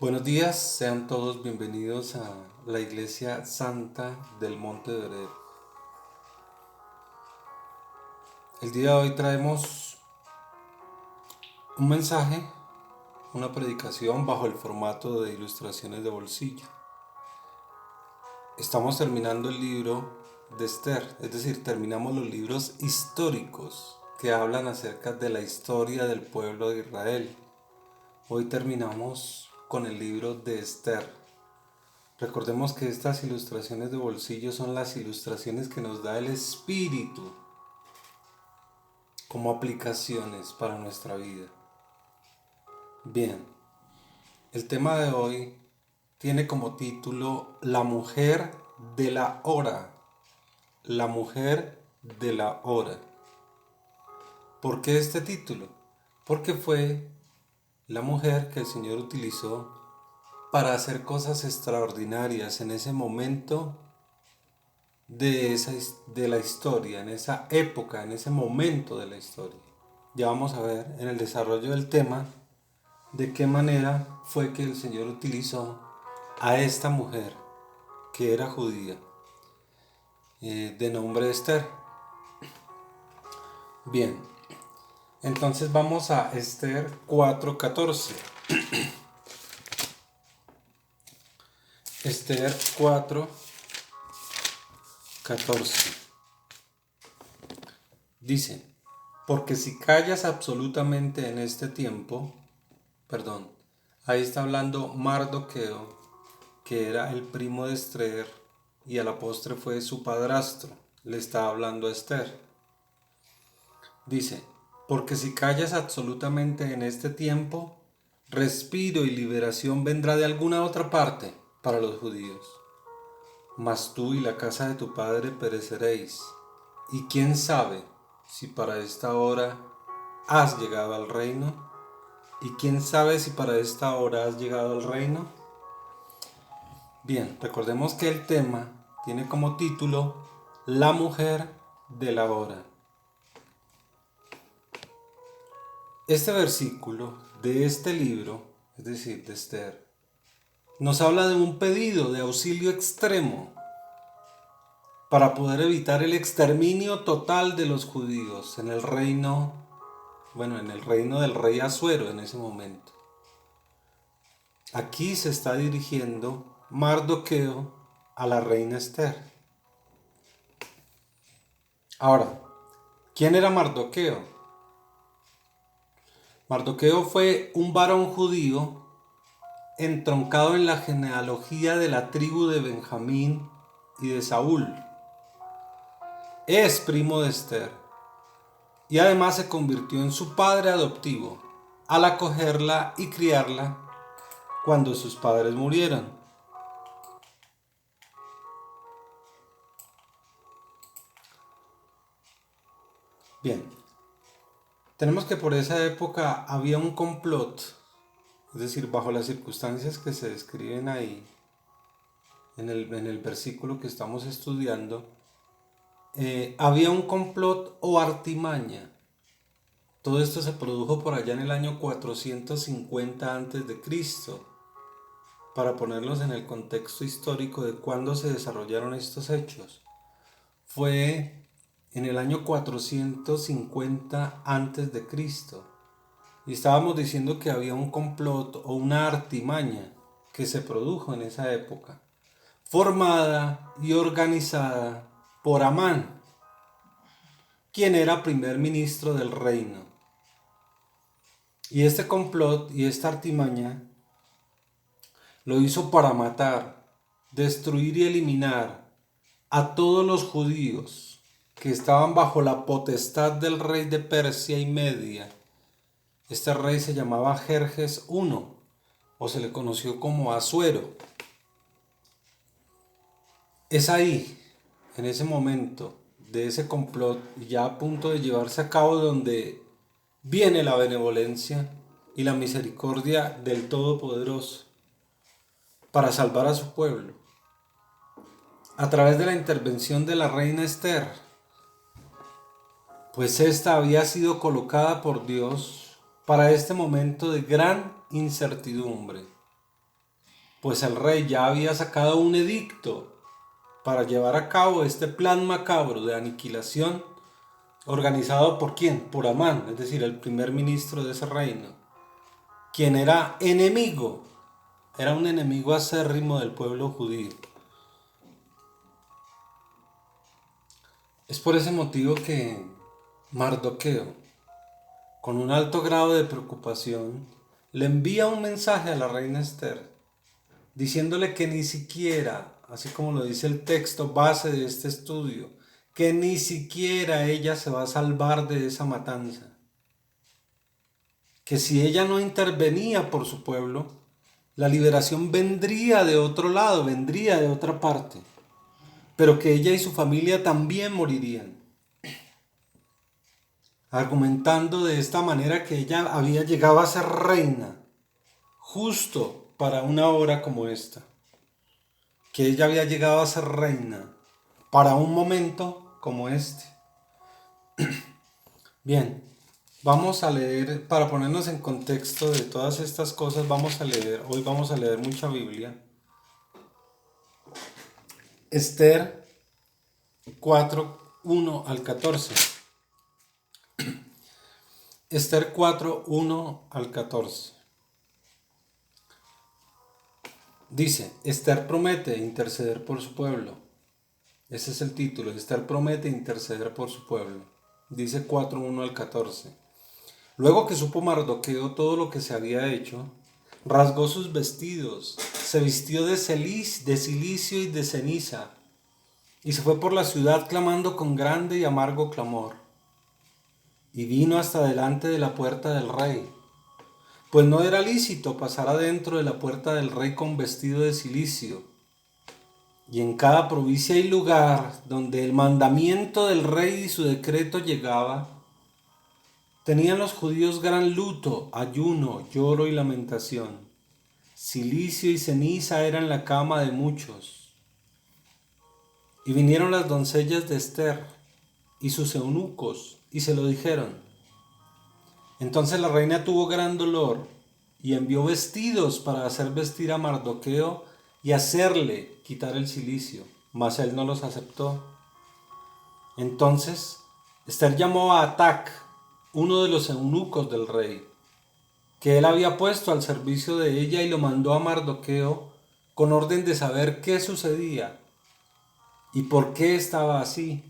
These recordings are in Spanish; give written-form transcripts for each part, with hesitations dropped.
Buenos días, sean todos bienvenidos a la Iglesia Santa del Monte de Ored. El día de hoy traemos un mensaje, una predicación bajo el formato de ilustraciones de bolsillo. Estamos terminando el libro de Esther, es decir, terminamos los libros históricos que hablan acerca de la historia del pueblo de Israel. Hoy terminamos con el libro de Esther. Recordemos que estas ilustraciones de bolsillo son las ilustraciones que nos da el Espíritu como aplicaciones para nuestra vida. Bien, el tema de hoy tiene como título La mujer de la hora. La mujer de la hora. ¿Por qué este título? Porque fue la mujer que el Señor utilizó para hacer cosas extraordinarias en ese momento de la historia, en esa época, en ese momento de la historia. Ya vamos a ver en el desarrollo del tema de qué manera fue que el Señor utilizó a esta mujer que era judía, de nombre Esther. Bien, entonces vamos a Esther 4:14. Esther 4:14 dice: porque si callas absolutamente en este tiempo, perdón, ahí está hablando Mardoqueo, que era el primo de Esther y a la postre fue su padrastro, le está hablando a Esther. Dice: porque si callas absolutamente en este tiempo, respiro y liberación vendrá de alguna otra parte para los judíos. Mas tú y la casa de tu padre pereceréis. Y quién sabe si para esta hora has llegado al reino. ¿Y quién sabe si para esta hora has llegado al reino? Bien, recordemos que el tema tiene como título La mujer de la hora. Este versículo de este libro, es decir, de Esther, nos habla de un pedido de auxilio extremo para poder evitar el exterminio total de los judíos en el reino, en el reino del rey Asuero en ese momento. Aquí se está dirigiendo Mardoqueo a la reina Esther. Ahora, ¿quién era Mardoqueo? Mardoqueo fue un varón judío entroncado en la genealogía de la tribu de Benjamín y de Saúl. Es primo de Esther y además se convirtió en su padre adoptivo al acogerla y criarla cuando sus padres murieron. Bien, tenemos que por esa época había un complot, es decir, bajo las circunstancias que se describen ahí en el versículo que estamos estudiando, había un complot o artimaña. Todo esto se produjo por allá en el año 450 a.C., para ponerlos en el contexto histórico de cuándo se desarrollaron estos hechos. Fue en el año 450 a.C. Y estábamos diciendo que había un complot o una artimaña que se produjo en esa época, formada y organizada por Amán, quien era primer ministro del reino. Y este complot y esta artimaña lo hizo para matar, destruir y eliminar a todos los judíos que estaban bajo la potestad del rey de Persia y Media. Este rey se llamaba Jerjes I, o se le conoció como Asuero. Es ahí, en ese momento de ese complot, ya a punto de llevarse a cabo, donde viene la benevolencia y la misericordia del Todopoderoso para salvar a su pueblo, a través de la intervención de la reina Esther, pues ésta había sido colocada por Dios para este momento de gran incertidumbre. pues el rey ya había sacado un edicto para llevar a cabo este plan macabro de aniquilación, organizado ¿por quién? Por Amán, es decir, el primer ministro de ese reino, quien era enemigo, era un enemigo acérrimo del pueblo judío. Es por ese motivo que Mardoqueo, con un alto grado de preocupación, le envía un mensaje a la reina Esther, diciéndole que ni siquiera, así como lo dice el texto base de este estudio, que ni siquiera ella se va a salvar de esa matanza. Que si ella no intervenía por su pueblo, la liberación vendría de otro lado, vendría de otra parte, pero que ella y su familia también morirían, argumentando de esta manera que ella había llegado a ser reina justo para una hora como esta, que ella había llegado a ser reina para un momento como este. Bien, vamos a leer, para ponernos en contexto de todas estas cosas, hoy vamos a leer mucha Biblia. Esther 4:1 al 14. Esther 4:1 al 14. Dice, Esther promete interceder por su pueblo. Ese es el título, Esther promete interceder por su pueblo. Dice 4:1 al 14. Luego que supo Mardoqueo todo lo que se había hecho, rasgó sus vestidos, se vistió de cilicio y de ceniza, y se fue por la ciudad clamando con grande y amargo clamor. Y vino hasta delante de la puerta del rey, pues no era lícito pasar adentro de la puerta del rey con vestido de cilicio. Y en cada provincia y lugar donde el mandamiento del rey y su decreto llegaba, tenían los judíos gran luto, ayuno, lloro y lamentación. Cilicio y ceniza eran la cama de muchos. Y vinieron las doncellas de Esther y sus eunucos y se lo dijeron. Entonces la reina tuvo gran dolor y envió vestidos para hacer vestir a Mardoqueo y hacerle quitar el cilicio, mas él no los aceptó. Entonces Esther llamó a Atac, uno de los eunucos del rey, que él había puesto al servicio de ella, y lo mandó a Mardoqueo con orden de saber qué sucedía y por qué estaba así.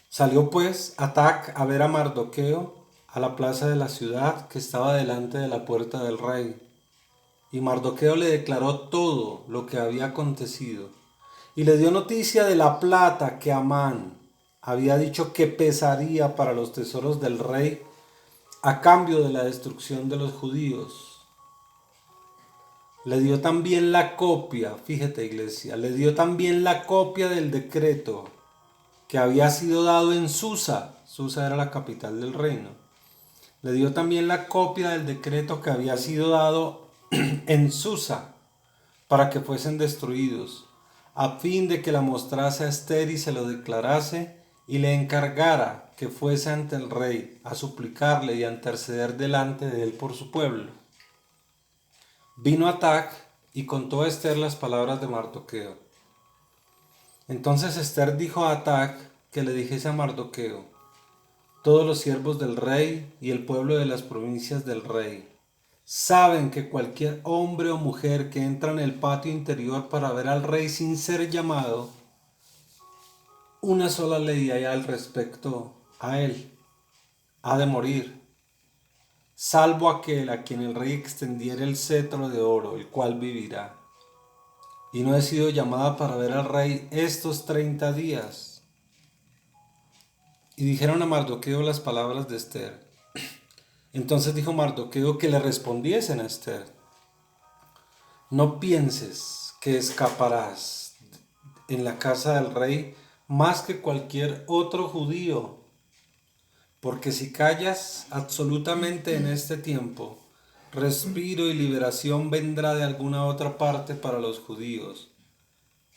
Salió pues Atac a ver a Mardoqueo a la plaza de la ciudad que estaba delante de la puerta del rey. Y Mardoqueo le declaró todo lo que había acontecido, y le dio noticia de la plata que Amán había dicho que pesaría para los tesoros del rey a cambio de la destrucción de los judíos. Le dio también la copia, fíjate iglesia, le dio también la copia del decreto que había sido dado en Susa. Susa era la capital del reino. Le dio también la copia del decreto que había sido dado en Susa para que fuesen destruidos, a fin de que la mostrase a Esther y se lo declarase y le encargara que fuese ante el rey a suplicarle y a interceder delante de él por su pueblo. Vino Atac y contó a Esther las palabras de Mardoqueo. Entonces Esther dijo a Atac que le dijese a Mardoqueo: todos los siervos del rey y el pueblo de las provincias del rey saben que cualquier hombre o mujer que entra en el patio interior para ver al rey sin ser llamado, una sola ley hay al respecto a él: ha de morir, salvo aquel a quien el rey extendiera el cetro de oro, el cual vivirá. Y no he sido llamada para ver al rey estos 30 días. Y dijeron a Mardoqueo las palabras de Esther. Entonces dijo Mardoqueo que le respondiesen a Esther: no pienses que escaparás en la casa del rey más que cualquier otro judío, porque si callas absolutamente en este tiempo, respiro y liberación vendrá de alguna otra parte para los judíos,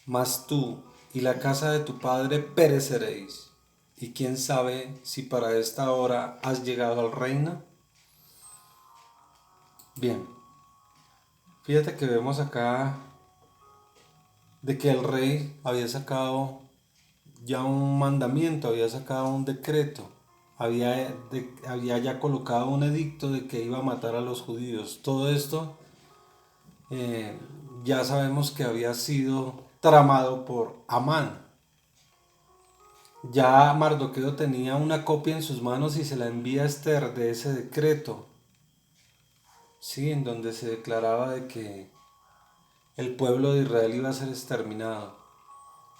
mas tú y la casa de tu padre pereceréis. Y quién sabe si para esta hora has llegado al reino. Bien, Fíjate que vemos acá de que el rey había sacado ya un mandamiento, había sacado un decreto, había ya colocado un edicto de que iba a matar a los judíos. Todo esto eh, ya sabemos que había sido tramado por Amán. Ya Mardoqueo tenía una copia en sus manos y se la envía a Esther de ese decreto, sí, en donde se declaraba de que el pueblo de Israel iba a ser exterminado.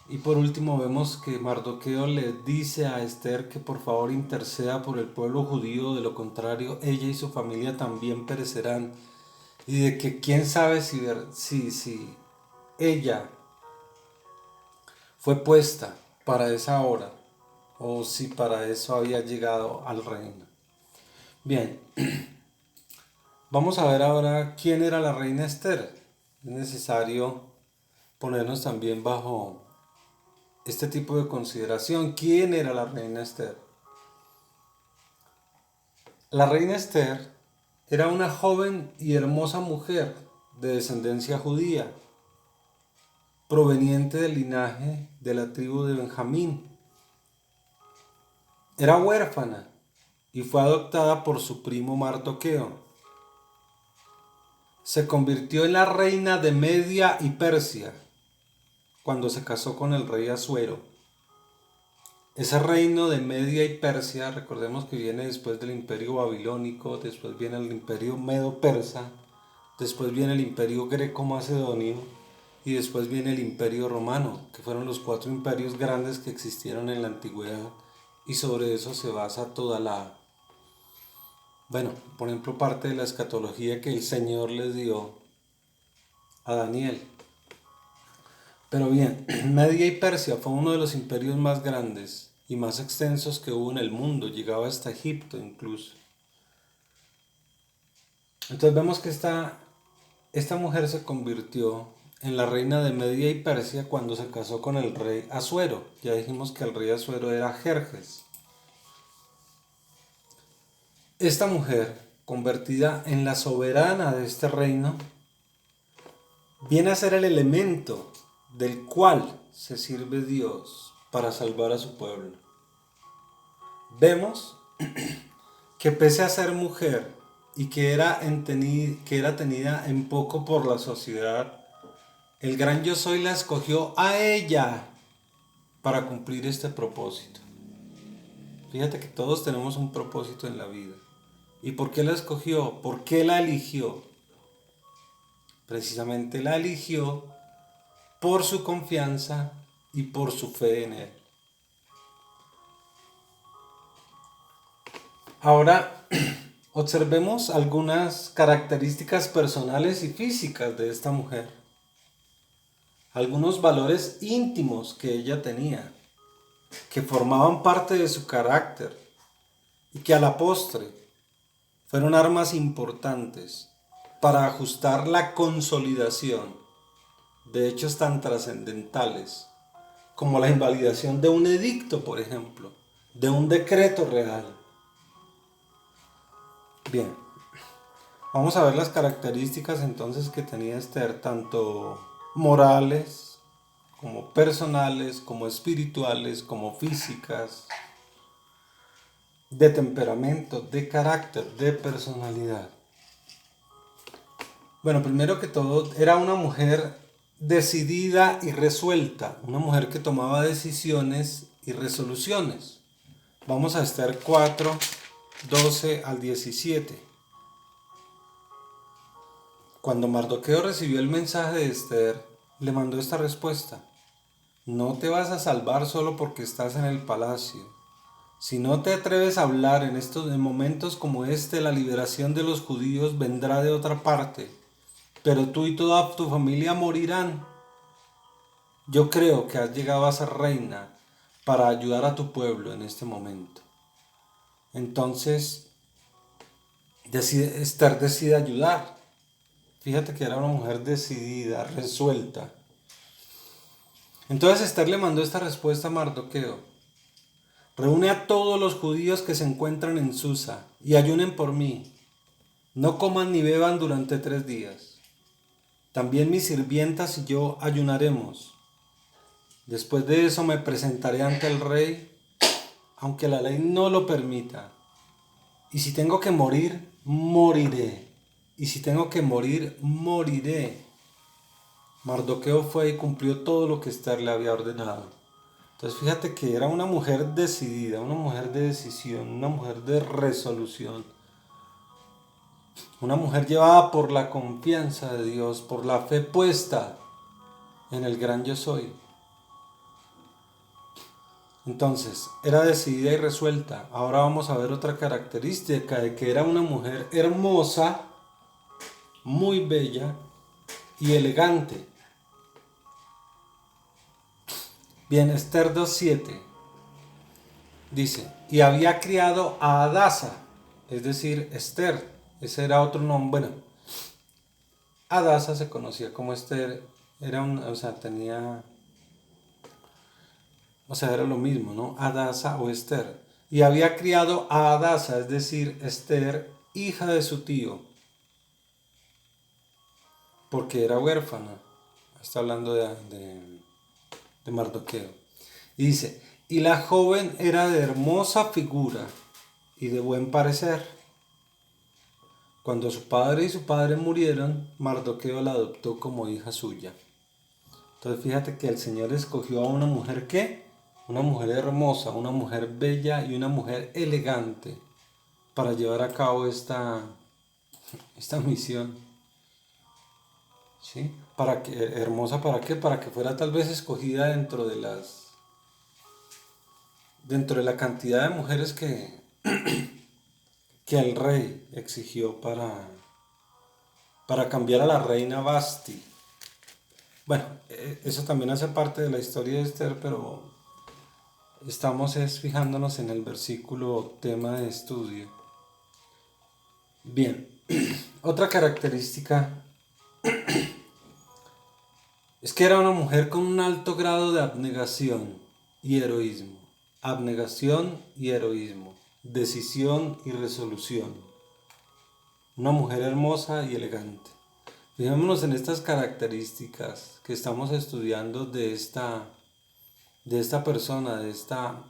Y por último vemos que Mardoqueo le dice a Esther que por favor interceda por el pueblo judío, de lo contrario ella y su familia también perecerán. Y de que quién sabe si ella fue puesta para esa hora o si para eso había llegado al reino. Bien, vamos a ver ahora quién era la reina Esther. Es necesario ponernos también bajo este tipo de consideración. ¿Quién era la reina Esther? La reina Esther era una joven y hermosa mujer de descendencia judía, proveniente del linaje de la tribu de Benjamín. Era huérfana y fue adoptada por su primo Mardoqueo. Se convirtió en la reina de Media y Persia cuando se casó con el rey Asuero. Ese reino de Media y Persia, recordemos que viene después del imperio babilónico, después viene el imperio medo-persa, después viene el imperio greco-macedonio y después viene el imperio romano, que fueron los 4 imperios grandes que existieron en la antigüedad, y sobre eso se basa toda la, bueno, por ejemplo, parte de la escatología que el Señor les dio a Daniel. Pero bien, Media y Persia fue uno de los imperios más grandes y más extensos que hubo en el mundo, llegaba hasta Egipto incluso. Entonces vemos que esta mujer se convirtió en la reina de Media y Persia cuando se casó con el rey Asuero. Ya dijimos que el rey Asuero era Jerjes. Esta mujer, convertida en la soberana de este reino, viene a ser el elemento del cual se sirve Dios para salvar a su pueblo. Vemos que pese a ser mujer y que era tenida en poco por la sociedad, el gran yo soy la escogió a ella para cumplir este propósito. Fíjate que todos tenemos un propósito en la vida. ¿Y por qué la escogió? ¿Por qué la eligió? Precisamente la eligió por su confianza y por su fe en él. Ahora observemos algunas características personales y físicas de esta mujer. Algunos valores íntimos que ella tenía, que formaban parte de su carácter y que a la postre fueron armas importantes para ajustar la consolidación de hechos tan trascendentales como la invalidación de un edicto, por ejemplo, de un decreto real. Bien, vamos a ver las características entonces que tenía Esther, tanto morales, como personales, como espirituales, como físicas, de temperamento, de carácter, de personalidad. Bueno, primero que todo, era una mujer decidida y resuelta, una mujer que tomaba decisiones y resoluciones. Vamos a Esther 4, 12 al 17. Cuando Mardoqueo recibió el mensaje de Esther, le mandó esta respuesta: no te vas a salvar solo porque estás en el palacio. Si no te atreves a hablar en momentos como este, la liberación de los judíos vendrá de otra parte, pero tú y toda tu familia morirán. Yo creo que has llegado a ser reina para ayudar a tu pueblo en este momento. Entonces, Esther decide ayudar. Fíjate que era una mujer decidida, resuelta. Entonces Esther le mandó esta respuesta a Mardoqueo: reúne a todos los judíos que se encuentran en Susa y ayunen por mí. No coman ni beban durante 3 días. También mis sirvientas y yo ayunaremos. Después de eso me presentaré ante el rey, aunque la ley no lo permita. Y si tengo que morir, moriré. Y si tengo que morir, moriré. Mardoqueo fue y cumplió todo lo que Esther le había ordenado. Entonces fíjate que era una mujer decidida, una mujer de decisión, una mujer de resolución. Una mujer llevada por la confianza de Dios, por la fe puesta en el gran yo soy. Entonces, era decidida y resuelta. Ahora vamos a ver otra característica de que era una mujer hermosa, muy bella y elegante. Bien, Esther 2:7 dice, y había criado a Hadasa, es decir, Esther. Ese era otro nombre. Bueno, Hadasa se conocía como Esther, era lo mismo, ¿no? Hadasa o Esther. Y había criado a Hadasa, es decir, Esther, hija de su tío, porque era huérfana. Está hablando de Mardoqueo. Y dice, y la joven era de hermosa figura y de buen parecer. Cuando su padre y su padre murieron, Mardoqueo la adoptó como hija suya. Entonces fíjate que el Señor escogió a una mujer ¿qué? Una mujer hermosa, una mujer bella y una mujer elegante para llevar a cabo esta misión. ¿Sí? Hermosa para qué? Para que fuera tal vez escogida dentro de la cantidad de mujeres que el rey exigió para cambiar a la reina Basti. Bueno, eso también hace parte de la historia de Esther, pero estamos fijándonos en el versículo tema de estudio. Bien, otra característica es que era una mujer con un alto grado de abnegación y heroísmo. Abnegación y heroísmo. Decisión y resolución. Una mujer hermosa y elegante. Fijémonos en estas características que estamos estudiando de esta persona, de esta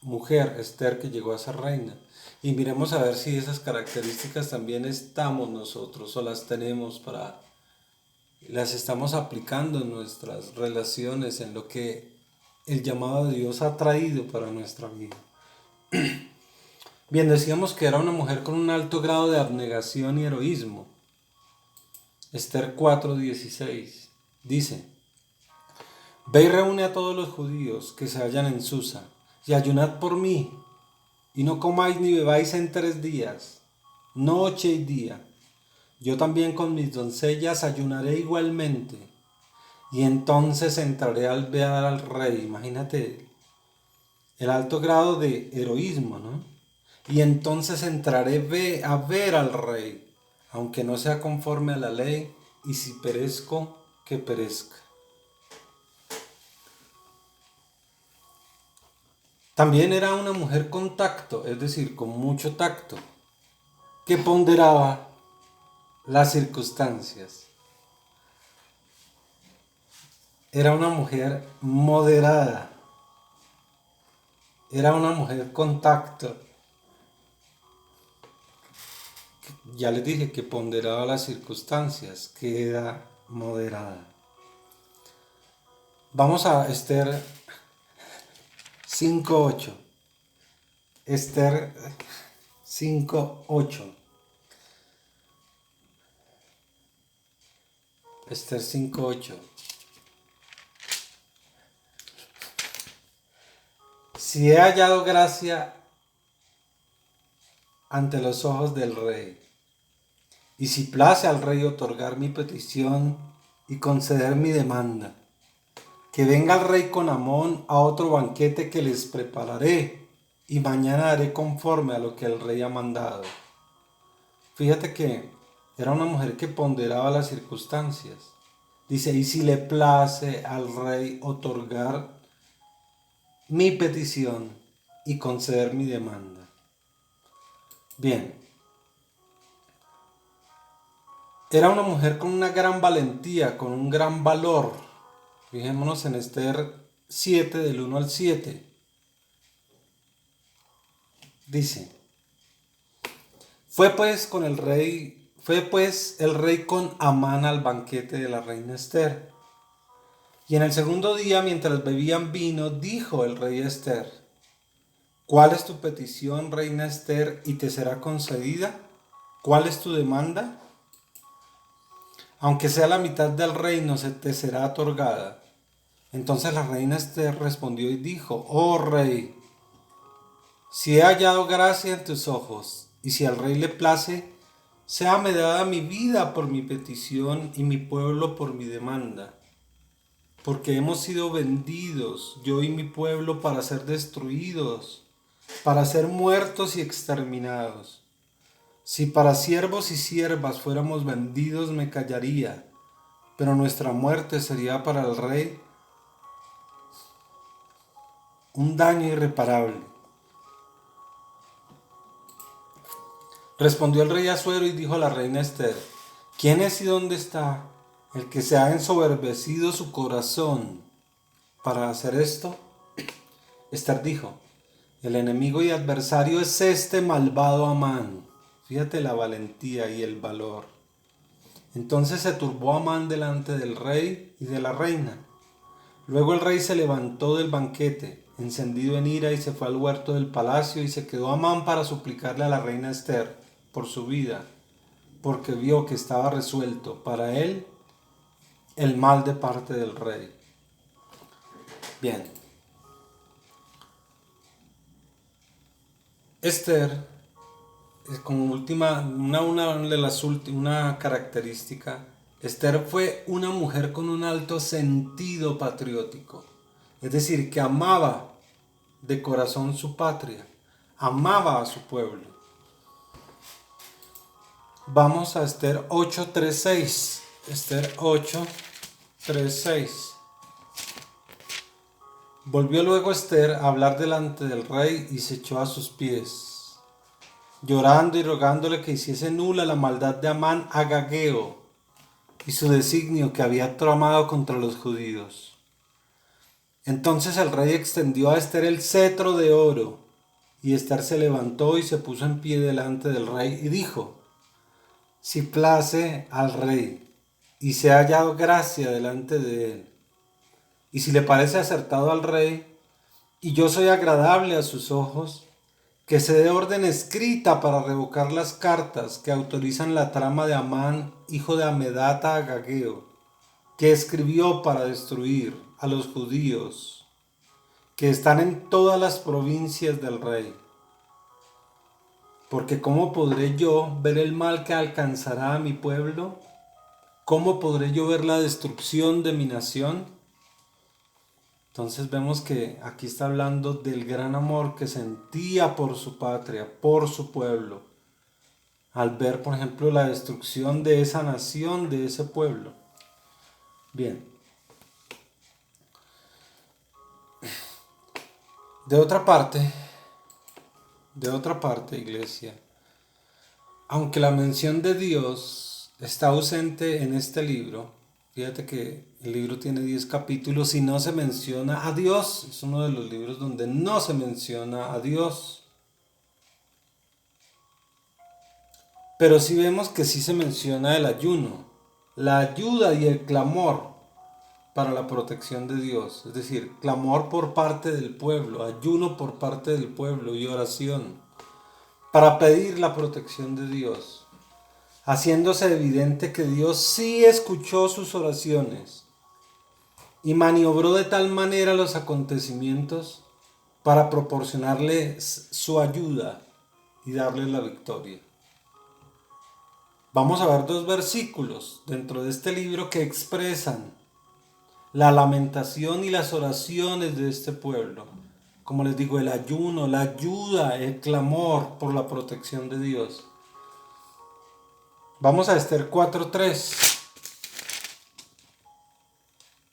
mujer, Esther, que llegó a ser reina. Y miremos a ver si esas características también estamos nosotros o las estamos aplicando en nuestras relaciones, en lo que el llamado de Dios ha traído para nuestra vida. Bien, decíamos que era una mujer con un alto grado de abnegación y heroísmo. Esther 4:16 dice, ve y reúne a todos los judíos que se hallan en Susa, y ayunad por mí, y no comáis ni bebáis en 3 días, noche y día. Yo también con mis doncellas ayunaré igualmente, y entonces entraré al ver al rey. Imagínate el alto grado de heroísmo, ¿no? Y entonces entraré a ver al rey, aunque no sea conforme a la ley, y si perezco, que perezca. También era una mujer con tacto, es decir, con mucho tacto, que ponderaba las circunstancias. Era una mujer moderada, era una mujer con tacto. Ya les dije que ponderaba las circunstancias, que era moderada. Vamos a Esther 5:8. Esther 5:8. Esther 5:8. Si he hallado gracia ante los ojos del rey, y si place al rey otorgar mi petición y conceder mi demanda, que venga el rey con Amón a otro banquete que les prepararé, y mañana haré conforme a lo que el rey ha mandado. Fíjate que era una mujer que ponderaba las circunstancias. Dice, y si le place al rey otorgar mi petición y conceder mi demanda. Bien. Era una mujer con una gran valentía, con un gran valor. Fijémonos en Esther 7, del 1 al 7. Dice, fue pues el rey con Amán al banquete de la reina Esther. Y en el segundo día, mientras bebían vino, dijo el rey a Esther, ¿cuál es tu petición, reina Esther, y te será concedida? ¿Cuál es tu demanda? Aunque sea la mitad del reino, se te será otorgada. Entonces la reina Esther respondió y dijo, oh rey, si he hallado gracia en tus ojos, y si al rey le place, séame dada mi vida por mi petición y mi pueblo por mi demanda. Porque hemos sido vendidos, yo y mi pueblo, para ser destruidos, para ser muertos y exterminados. Si para siervos y siervas fuéramos vendidos, me callaría, pero nuestra muerte sería para el rey un daño irreparable. Respondió el rey Asuero y dijo a la reina Esther, ¿quién es y dónde está el que se ha ensoberbecido su corazón para hacer esto? Esther dijo, el enemigo y adversario es este malvado Amán. Fíjate la valentía y el valor. Entonces se turbó Amán delante del rey y de la reina. Luego el rey se levantó del banquete, encendido en ira, y se fue al huerto del palacio, y se quedó Amán para suplicarle a la reina Esther por su vida, porque vio que estaba resuelto para él el mal de parte del rey. Bien. Esther, como última, una característica, Esther fue una mujer con un alto sentido patriótico. Es decir, que amaba de corazón su patria, amaba a su pueblo. Vamos a Esther 8:36. Esther 8:36. Volvió luego Esther a hablar delante del rey y se echó a sus pies, llorando y rogándole que hiciese nula la maldad de Amán agageo y su designio que había tramado contra los judíos. Entonces el rey extendió a Esther el cetro de oro, y Esther se levantó y se puso en pie delante del rey y dijo, si place al rey y se ha hallado gracia delante de él, y si le parece acertado al rey, y yo soy agradable a sus ojos, que se dé orden escrita para revocar las cartas que autorizan la trama de Amán, hijo de Amedata Agageo, que escribió para destruir a los judíos que están en todas las provincias del rey. Porque ¿cómo podré yo ver el mal que alcanzará a mi pueblo? ¿Cómo podré yo ver la destrucción de mi nación? Entonces vemos que aquí está hablando del gran amor que sentía por su patria, por su pueblo, al ver, por ejemplo, la destrucción de esa nación, de ese pueblo. Bien. De otra parte, iglesia, aunque la mención de Dios está ausente en este libro, fíjate que el libro tiene 10 capítulos y no se menciona a Dios. Es uno de los libros donde no se menciona a Dios. Pero sí vemos que sí se menciona el ayuno, la ayuda y el clamor para la protección de Dios. Es decir, clamor por parte del pueblo, ayuno por parte del pueblo y oración para pedir la protección de Dios, haciéndose evidente que Dios sí escuchó sus oraciones y maniobró de tal manera los acontecimientos para proporcionarles su ayuda y darles la victoria. Vamos a ver 2 versículos dentro de este libro que expresan la lamentación y las oraciones de este pueblo. Como les digo, el ayuno, la ayuda, el clamor por la protección de Dios. Vamos a Esther 4:3.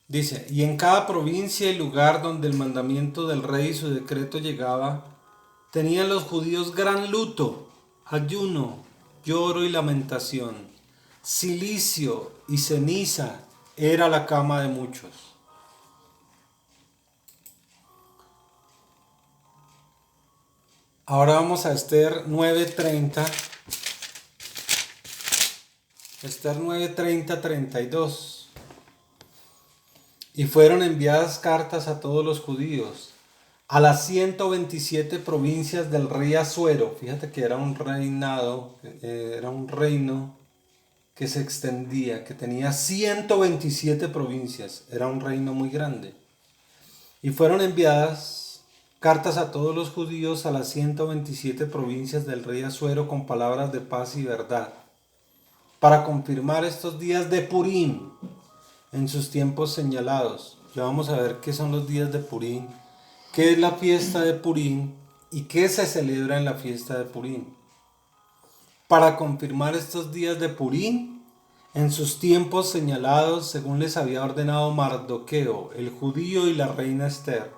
Dice, y en cada provincia y lugar donde el mandamiento del rey y su decreto llegaba, tenían los judíos gran luto, ayuno, lloro y lamentación. Cilicio y ceniza era la cama de muchos. Ahora vamos a Esther 9:30. Esther 9:30-32. Y fueron enviadas cartas a todos los judíos, a las 127 provincias del rey Asuero. Fíjate que era un reinado, era un reino que se extendía, que tenía 127 provincias. Era un reino muy grande. Y fueron enviadas cartas a todos los judíos a las 127 provincias del rey Asuero con palabras de paz y verdad, para confirmar estos días de Purim en sus tiempos señalados. Ya vamos a ver qué son los días de Purim, qué es la fiesta de Purim y qué se celebra en la fiesta de Purim. Para confirmar estos días de Purim en sus tiempos señalados, según les había ordenado Mardoqueo, el judío, y la reina Esther,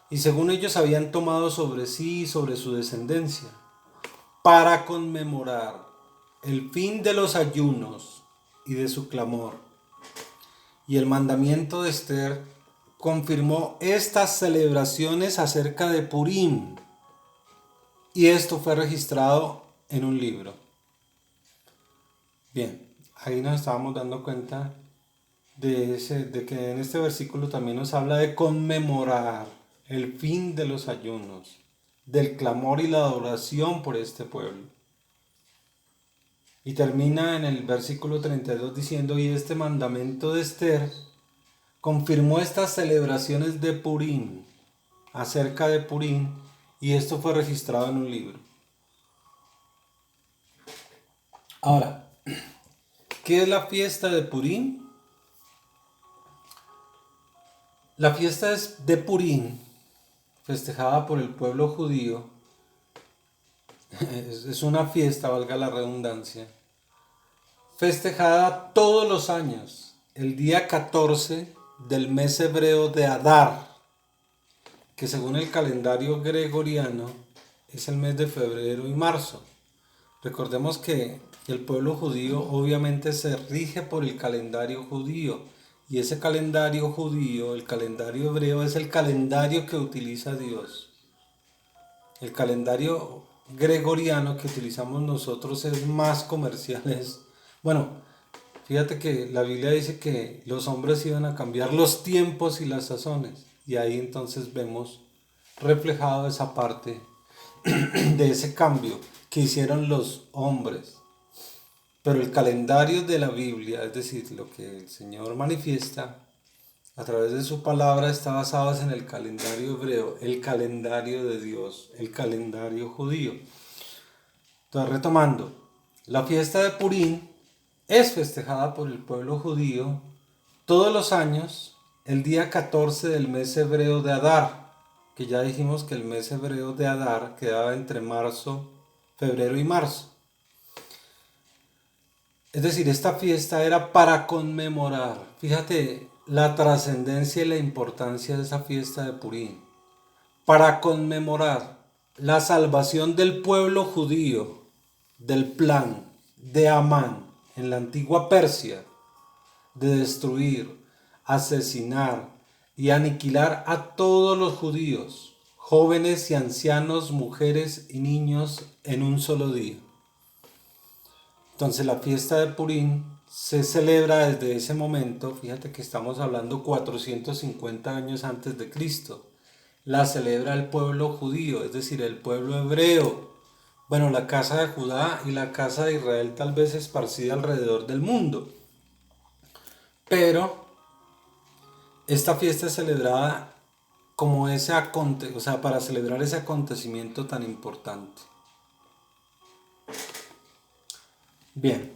y según ellos habían tomado sobre sí y sobre su descendencia, para conmemorar el fin de los ayunos y de su clamor. Y el mandamiento de Esther confirmó estas celebraciones acerca de Purim, y esto fue registrado en un libro. Bien, ahí nos estábamos dando cuenta de que en este versículo también nos habla de conmemorar el fin de los ayunos, del clamor y la adoración por este pueblo. Y termina en el versículo 32 diciendo: y este mandamiento de Esther confirmó estas celebraciones de Purim, acerca de Purim, y esto fue registrado en un libro. Ahora, ¿qué es la fiesta de Purim? La fiesta de Purim, festejada por el pueblo judío, es una fiesta, valga la redundancia, festejada todos los años, el día 14 del mes hebreo de Adar, que según el calendario gregoriano es el mes de febrero y marzo. Recordemos que el pueblo judío obviamente se rige por el calendario judío, y ese calendario judío, el calendario hebreo, es el calendario que utiliza Dios. El calendario gregoriano que utilizamos nosotros es más comercial. Bueno, fíjate que la Biblia dice que los hombres iban a cambiar los tiempos y las sazones, y ahí entonces vemos reflejado esa parte de ese cambio que hicieron los hombres. Pero el calendario de la Biblia, es decir, lo que el Señor manifiesta a través de su palabra, está basado en el calendario hebreo, el calendario de Dios, el calendario judío. Entonces, retomando, la fiesta de Purim es festejada por el pueblo judío todos los años, el día 14 del mes hebreo de Adar, que ya dijimos que el mes hebreo de Adar quedaba entre febrero y marzo. Es decir, esta fiesta era para conmemorar, fíjate la trascendencia y la importancia de esa fiesta de Purim, para conmemorar la salvación del pueblo judío del plan de Amán en la antigua Persia de destruir, asesinar y aniquilar a todos los judíos, jóvenes y ancianos, mujeres y niños, en un solo día. Entonces la fiesta de Purim se celebra desde ese momento. Fíjate que estamos hablando 450 años antes de Cristo. La celebra el pueblo judío, es decir, el pueblo hebreo. Bueno, la casa de Judá y la casa de Israel tal vez esparcida alrededor del mundo. Pero esta fiesta es celebrada como para celebrar ese acontecimiento tan importante. Bien,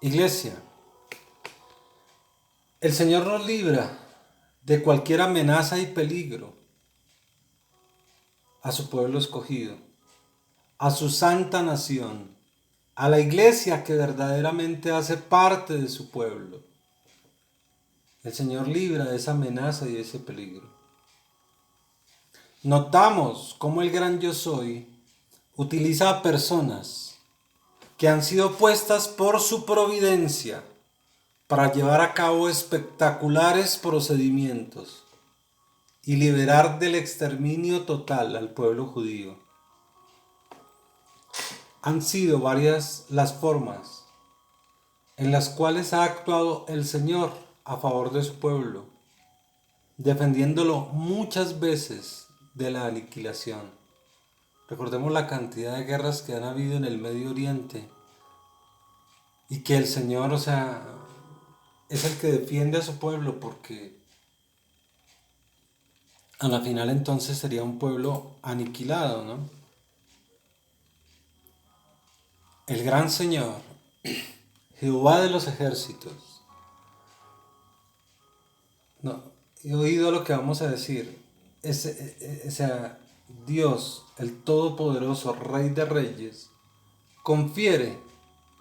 iglesia, el Señor nos libra de cualquier amenaza y peligro a su pueblo escogido, a su santa nación, a la iglesia que verdaderamente hace parte de su pueblo. El Señor libra de esa amenaza y de ese peligro. Notamos cómo el gran Yo Soy utiliza a personas que han sido puestas por su providencia para llevar a cabo espectaculares procedimientos y liberar del exterminio total al pueblo judío. Han sido varias las formas en las cuales ha actuado el Señor a favor de su pueblo, defendiéndolo muchas veces de la aniquilación. Recordemos la cantidad de guerras que han habido en el Medio Oriente y que el Señor, es el que defiende a su pueblo, porque a la final entonces sería un pueblo aniquilado, ¿no? El gran Señor, Jehová de los ejércitos. No, he oído lo que vamos a decir. Dios, el Todopoderoso, Rey de Reyes, confiere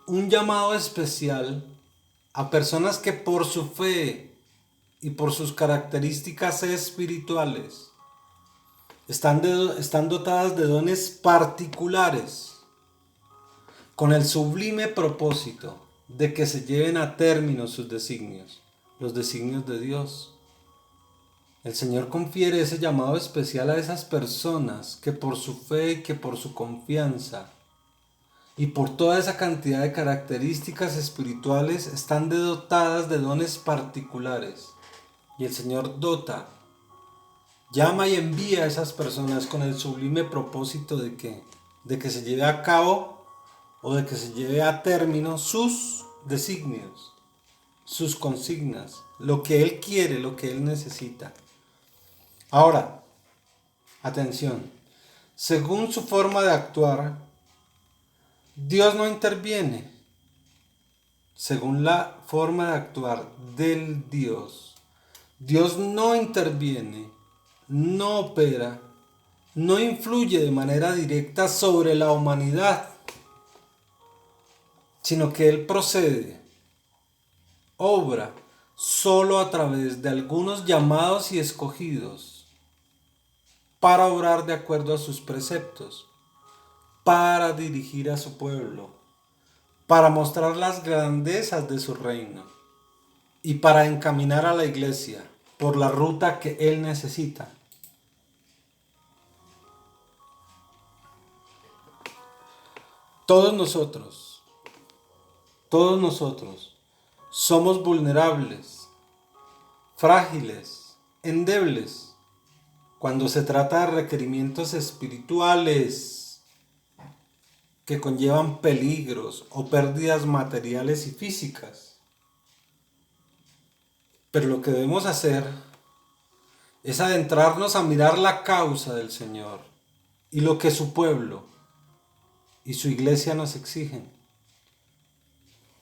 un llamado especial a personas que por su fe y por sus características espirituales están dotadas de dones particulares, con el sublime propósito de que se lleven a término sus designios, los designios de Dios. El Señor confiere ese llamado especial a esas personas que por su fe y que por su confianza y por toda esa cantidad de características espirituales están dotadas de dones particulares. Y el Señor llama y envía a esas personas con el sublime propósito de que se lleve a cabo o de que se lleve a término sus designios, sus consignas, lo que Él quiere, lo que Él necesita. Ahora, atención, según su forma de actuar, Dios no interviene. Según la forma de actuar del Dios, Dios no interviene, no opera, no influye de manera directa sobre la humanidad, sino que Él procede, obra, solo a través de algunos llamados y escogidos, para obrar de acuerdo a sus preceptos, para dirigir a su pueblo, para mostrar las grandezas de su reino y para encaminar a la iglesia por la ruta que Él necesita. Todos nosotros somos vulnerables, frágiles, endebles, cuando se trata de requerimientos espirituales que conllevan peligros o pérdidas materiales y físicas. Pero lo que debemos hacer es adentrarnos a mirar la causa del Señor y lo que su pueblo y su iglesia nos exigen.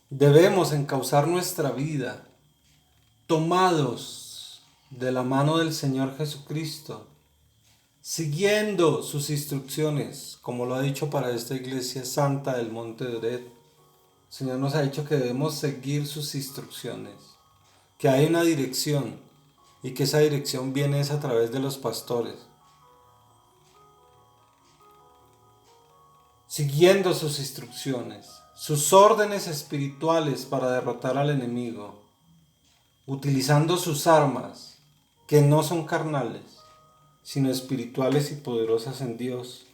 Debemos encauzar nuestra vida tomados de la mano del Señor Jesucristo, siguiendo sus instrucciones, como lo ha dicho para esta iglesia santa del Monte de Oret. El Señor nos ha dicho que debemos seguir sus instrucciones, que hay una dirección y que esa dirección viene a través de los pastores. Siguiendo sus instrucciones, sus órdenes espirituales para derrotar al enemigo, utilizando sus armas, que no son carnales, sino espirituales y poderosas en Dios.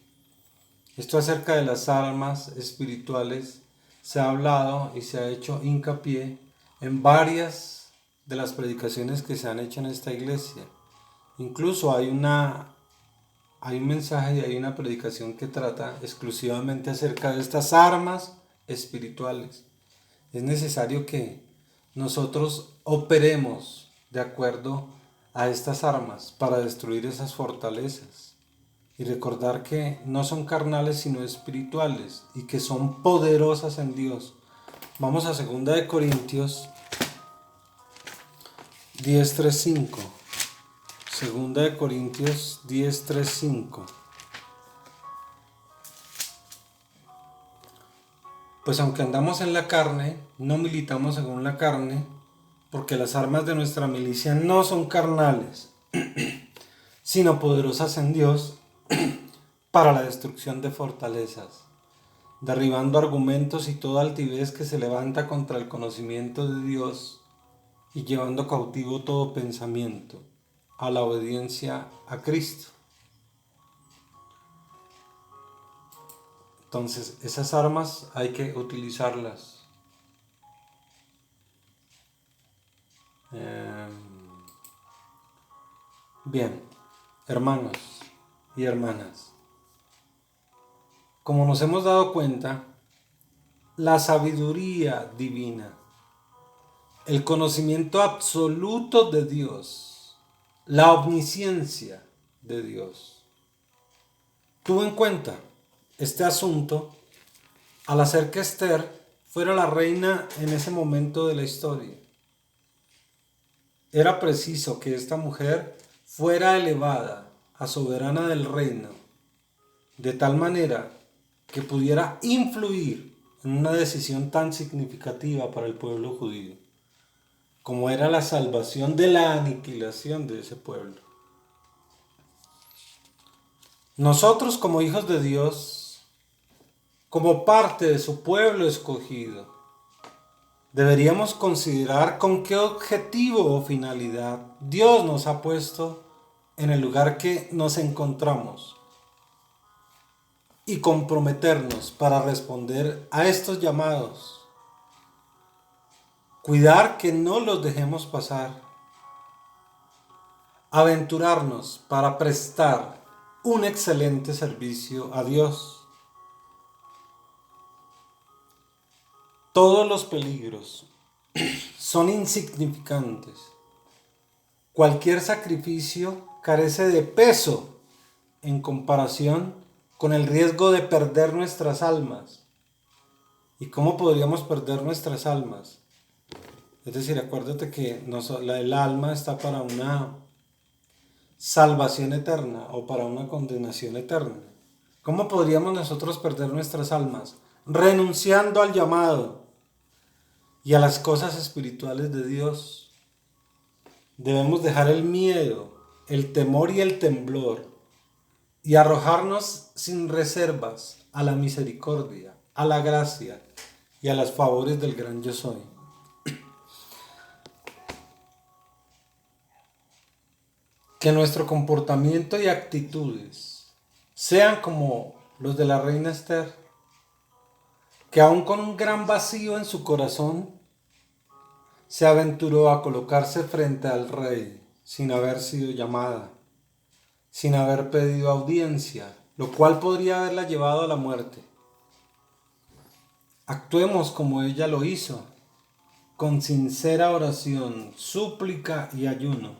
Esto acerca de las armas espirituales se ha hablado y se ha hecho hincapié en varias de las predicaciones que se han hecho en esta iglesia. Incluso hay un mensaje y hay una predicación que trata exclusivamente acerca de estas armas espirituales. Es necesario que nosotros operemos de acuerdo a estas armas para destruir esas fortalezas y recordar que no son carnales sino espirituales y que son poderosas en Dios. Vamos a 2 Corintios 10:3-5. 2 Corintios 10:3-5. Pues aunque andamos en la carne, no militamos según la carne, porque las armas de nuestra milicia no son carnales, sino poderosas en Dios para la destrucción de fortalezas, derribando argumentos y toda altivez que se levanta contra el conocimiento de Dios y llevando cautivo todo pensamiento a la obediencia a Cristo. Entonces, esas armas hay que utilizarlas. Bien, hermanos y hermanas, como nos hemos dado cuenta, la sabiduría divina, el conocimiento absoluto de Dios, la omnisciencia de Dios, tuvo en cuenta este asunto al hacer que Esther fuera la reina en ese momento de la historia. Era preciso que esta mujer fuera elevada a soberana del reino, de tal manera que pudiera influir en una decisión tan significativa para el pueblo judío, como era la salvación de la aniquilación de ese pueblo. Nosotros, como hijos de Dios, como parte de su pueblo escogido, deberíamos considerar con qué objetivo o finalidad Dios nos ha puesto en el lugar que nos encontramos y comprometernos para responder a estos llamados. Cuidar que no los dejemos pasar. Aventurarnos para prestar un excelente servicio a Dios. Todos los peligros son insignificantes. Cualquier sacrificio carece de peso en comparación con el riesgo de perder nuestras almas. ¿Y cómo podríamos perder nuestras almas? Es decir, acuérdate que el alma está para una salvación eterna o para una condenación eterna. ¿Cómo podríamos nosotros perder nuestras almas? Renunciando al llamado y a las cosas espirituales de Dios. Debemos dejar el miedo, el temor y el temblor y arrojarnos sin reservas a la misericordia, a la gracia y a los favores del gran yo soy. Que nuestro comportamiento y actitudes sean como los de la reina Esther, que aún con un gran vacío en su corazón, se aventuró a colocarse frente al rey sin haber sido llamada, sin haber pedido audiencia, lo cual podría haberla llevado a la muerte. Actuemos como ella lo hizo, con sincera oración, súplica y ayuno,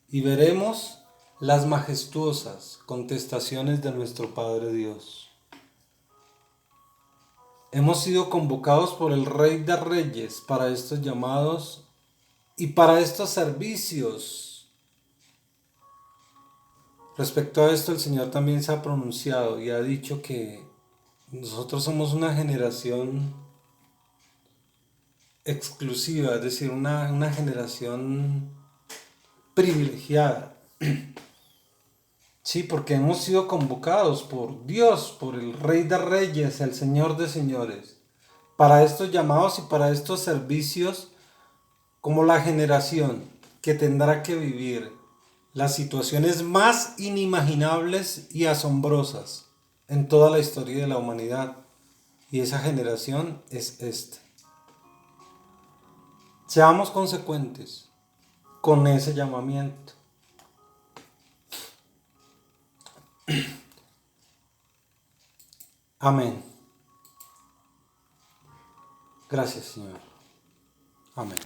y veremos las majestuosas contestaciones de nuestro Padre Dios. Hemos sido convocados por el Rey de Reyes para estos llamados y para estos servicios. Respecto a esto, el Señor también se ha pronunciado y ha dicho que nosotros somos una generación exclusiva, es decir, una generación privilegiada. Sí, porque hemos sido convocados por Dios, por el Rey de Reyes, el Señor de Señores, para estos llamados y para estos servicios, como la generación que tendrá que vivir las situaciones más inimaginables y asombrosas en toda la historia de la humanidad. Y esa generación es esta. Seamos consecuentes con ese llamamiento. Amén. Gracias, Señor. Amén.